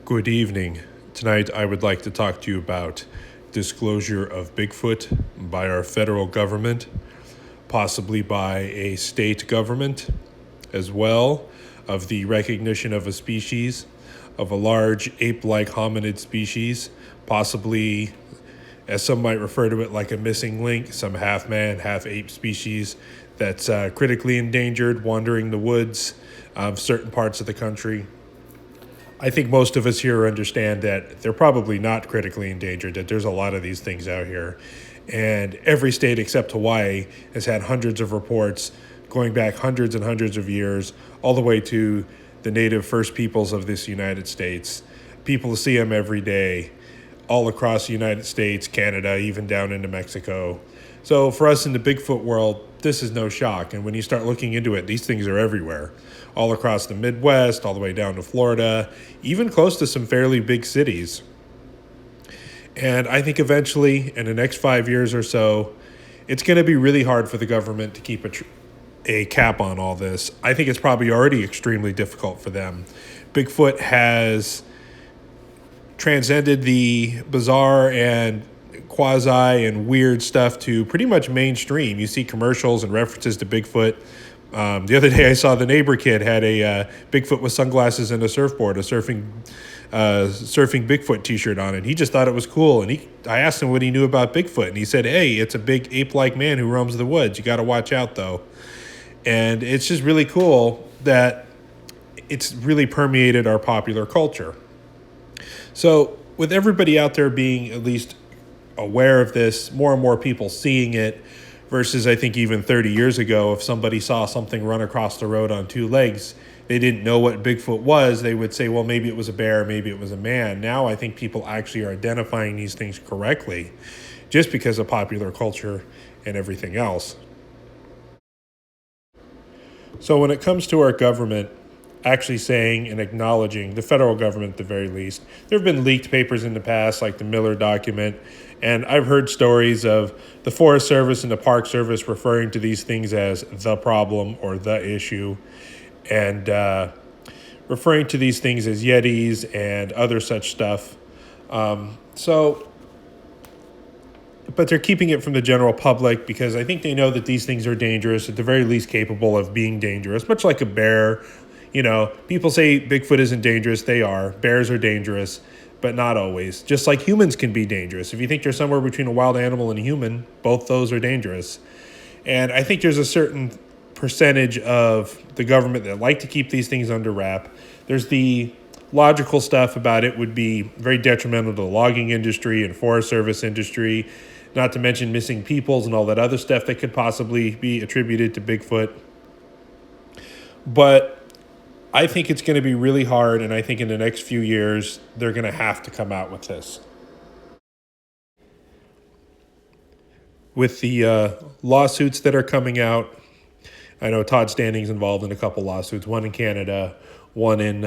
Good evening. Tonight I would like to talk to you about disclosure of Bigfoot by our federal government, possibly by a state government as well, of the recognition of a species, of a large ape-like hominid species, possibly, as some might refer to it, like a missing link, some half-man, half-ape species that's critically endangered, wandering the woods of certain parts of the country. I think most of us here understand that they're probably not critically endangered, that there's a lot of these things out here. And every state except Hawaii has had hundreds of reports going back hundreds and hundreds of years, all the way to the native first peoples of this United States. People see them every day, all across the United States, Canada, even down into Mexico. So for us in the Bigfoot world, this is no shock. And when you start looking into it, these things are everywhere, all across the Midwest, all the way down to Florida, even close to some fairly big cities. And I think eventually, in the next 5 years or so, it's going to be really hard for the government to keep a cap on all this. I think it's probably already extremely difficult for them. Bigfoot has transcended the bizarre and quasi and weird stuff to pretty much mainstream. You see commercials and references to Bigfoot. The other day I saw the neighbor kid had a Bigfoot with sunglasses and a surfboard, a surfing Bigfoot t-shirt on it. He just thought it was cool. And I asked him what he knew about Bigfoot. And he said, hey, it's a big ape-like man who roams the woods. You got to watch out, though. And it's just really cool that it's really permeated our popular culture. So with everybody out there being at least aware of this, more and more people seeing it, versus I think even 30 years ago, if somebody saw something run across the road on two legs, they didn't know what Bigfoot was, they would say, well, maybe it was a bear, maybe it was a man. Now I think people actually are identifying these things correctly just because of popular culture and everything else. So when it comes to our government actually saying and acknowledging, the federal government at the very least, there have been leaked papers in the past like the Miller document, and I've heard stories of the Forest Service and the Park Service referring to these things as the problem or the issue, and referring to these things as Yetis and other such stuff. But they're keeping it from the general public because I think they know that these things are dangerous, at the very least capable of being dangerous, much like a bear. You know, people say Bigfoot isn't dangerous. They are. Bears are dangerous, but not always. Just like humans can be dangerous. If you think you're somewhere between a wild animal and a human, both those are dangerous. And I think there's a certain percentage of the government that like to keep these things under wrap. There's the logical stuff about it would be very detrimental to the logging industry and Forest Service industry, not to mention missing peoples and all that other stuff that could possibly be attributed to Bigfoot. But I think it's going to be really hard, and I think in the next few years, they're going to have to come out with this. With the lawsuits that are coming out, I know Todd Standing's involved in a couple lawsuits, one in Canada, one in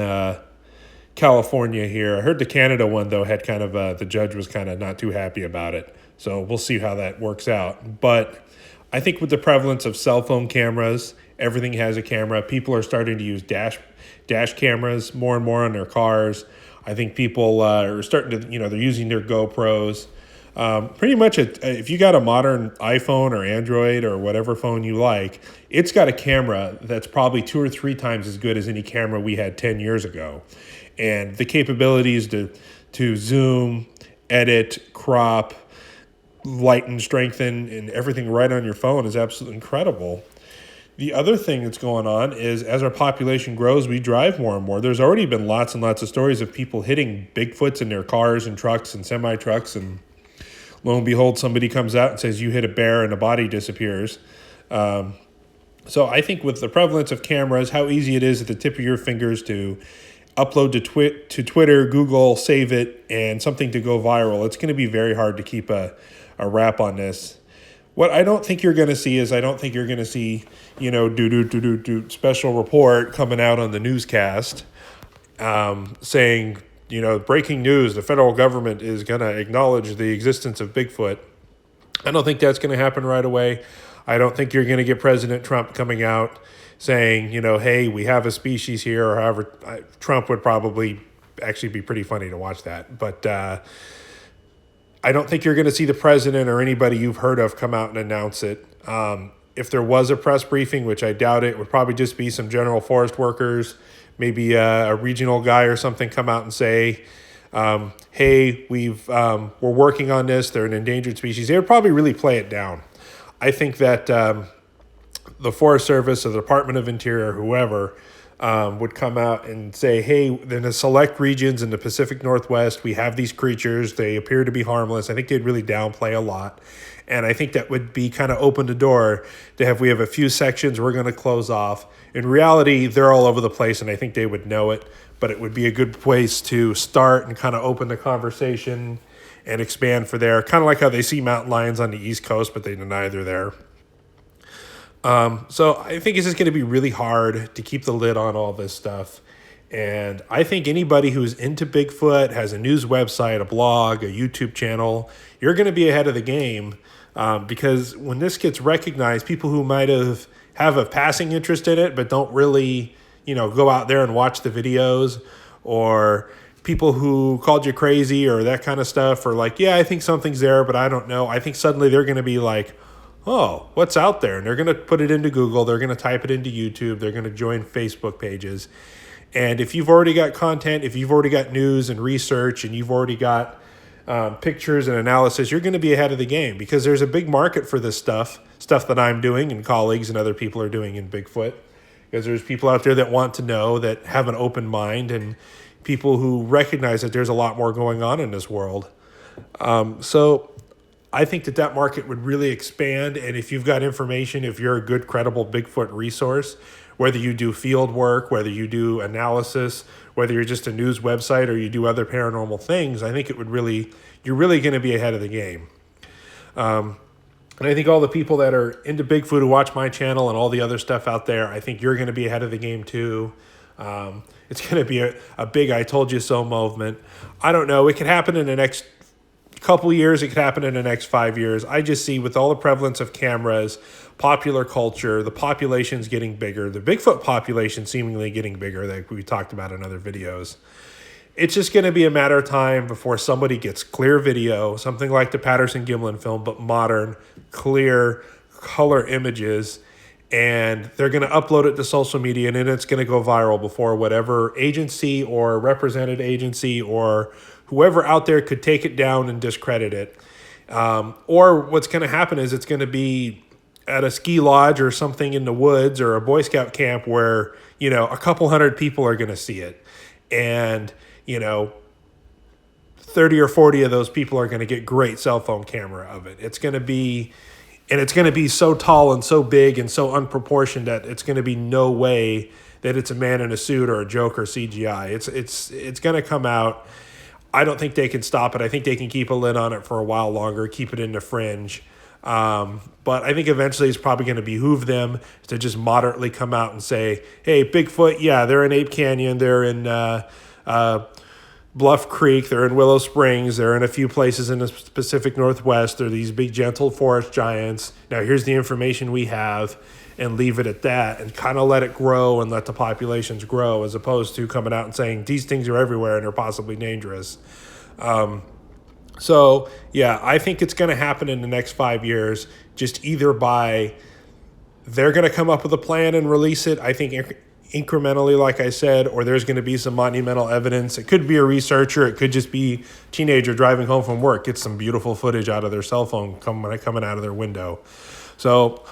California here. I heard the Canada one, though, had kind of, the judge was kind of not too happy about it. So we'll see how that works out. But I think with the prevalence of cell phone cameras, everything has a camera. People are starting to use dash cameras more and more on their cars. I think people are starting to, they're using their GoPros. Pretty much, if you got a modern iPhone or Android or whatever phone you like, it's got a camera that's probably 2 or 3 times as good as any camera we had 10 years ago. And the capabilities to zoom, edit, crop, lighten, strengthen, and everything right on your phone is absolutely incredible. The other thing that's going on is as our population grows, we drive more and more. There's already been lots and lots of stories of people hitting Bigfoots in their cars and trucks and semi-trucks, and lo and behold, somebody comes out and says, you hit a bear and the body disappears. So I think with the prevalence of cameras, how easy it is at the tip of your fingers to upload to Twitter, Google, save it, and something to go viral, it's going to be very hard to keep a wrap on this. What I don't think you're going to see is special report coming out on the newscast saying, breaking news, the federal government is going to acknowledge the existence of Bigfoot. I don't think that's going to happen right away. I don't think you're going to get President Trump coming out saying, hey, we have a species here, or however Trump would probably actually be pretty funny to watch that. But I don't think you're going to see the president or anybody you've heard of come out and announce it. If there was a press briefing, which I doubt it, would probably just be some general forest workers, maybe a regional guy or something come out and say, hey, we're working on this. They're an endangered species. They would probably really play it down. I think that the Forest Service or the Department of Interior, whoever, would come out and say, hey, in the select regions in the Pacific Northwest, we have these creatures. They appear to be harmless. I think they'd really downplay a lot. And I think that would be kind of open the door to have, we have a few sections we're going to close off. In reality, they're all over the place, and I think they would know it. But it would be a good place to start and kind of open the conversation and expand for there. Kind of like how they see mountain lions on the East Coast, but they deny they're there. So I think it's just going to be really hard to keep the lid on all this stuff. And I think anybody who's into Bigfoot, has a news website, a blog, a YouTube channel, you're going to be ahead of the game. Because when this gets recognized, people who might have a passing interest in it, but don't really, go out there and watch the videos, or people who called you crazy or that kind of stuff, or like, yeah, I think something's there, but I don't know. I think suddenly they're going to be like, oh, what's out there? And they're going to put it into Google. They're going to type it into YouTube. They're going to join Facebook pages. And if you've already got content, if you've already got news and research, and you've already got pictures and analysis, you're going to be ahead of the game, because there's a big market for this stuff that I'm doing and colleagues and other people are doing in Bigfoot, because there's people out there that want to know, that have an open mind, and people who recognize that there's a lot more going on in this world. So I think that market would really expand. And if you've got information, if you're a good, credible Bigfoot resource, whether you do field work, whether you do analysis, whether you're just a news website or you do other paranormal things, I think you're really going to be ahead of the game. And I think all the people that are into Bigfoot who watch my channel and all the other stuff out there, I think you're going to be ahead of the game too. It's going to be a big I told you so movement. I don't know. It could happen in the next couple years. It could happen in the next 5 years. I just see, with all the prevalence of cameras, popular culture, the population's getting bigger, the Bigfoot population seemingly getting bigger, like we talked about in other videos. It's just going to be a matter of time before somebody gets clear video, something like the Patterson-Gimlin film, but modern, clear, color images, and they're going to upload it to social media, and then it's going to go viral before whatever agency or represented agency or whoever out there could take it down and discredit it. Or what's going to happen is it's going to be at a ski lodge or something in the woods or a Boy Scout camp where, a couple hundred people are going to see it. And, 30 or 40 of those people are going to get great cell phone camera of it. It's going to be so tall and so big and so unproportioned that it's going to be no way that it's a man in a suit or a joke or CGI. It's going to come out. I don't think they can stop it. I think they can keep a lid on it for a while longer, keep it in the fringe. But I think eventually it's probably going to behoove them to just moderately come out and say, hey, Bigfoot, yeah, they're in Ape Canyon, they're in Bluff Creek, they're in Willow Springs, they're in a few places in the Pacific Northwest, they're these big gentle forest giants. Now here's the information we have, and leave it at that, and kind of let it grow and let the populations grow, as opposed to coming out and saying these things are everywhere and they're possibly dangerous. So, yeah, I think it's going to happen in the next 5 years, just either by they're going to come up with a plan and release it, I think incrementally, like I said, or there's going to be some monumental evidence. It could be a researcher. It could just be a teenager driving home from work, get some beautiful footage out of their cell phone coming out of their window. So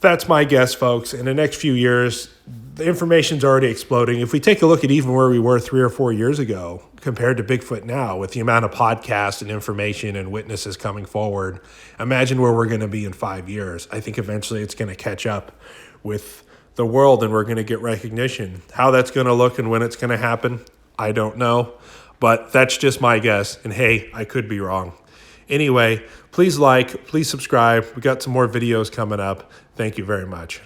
that's my guess, folks. In the next few years, the information's already exploding. If we take a look at even where we were 3 or 4 years ago compared to Bigfoot now, with the amount of podcasts and information and witnesses coming forward, imagine where we're going to be in 5 years. I think eventually it's going to catch up with the world and we're going to get recognition. How that's going to look and when it's going to happen, I don't know. But that's just my guess. And hey, I could be wrong. Anyway, please subscribe. We got some more videos coming up. Thank you very much.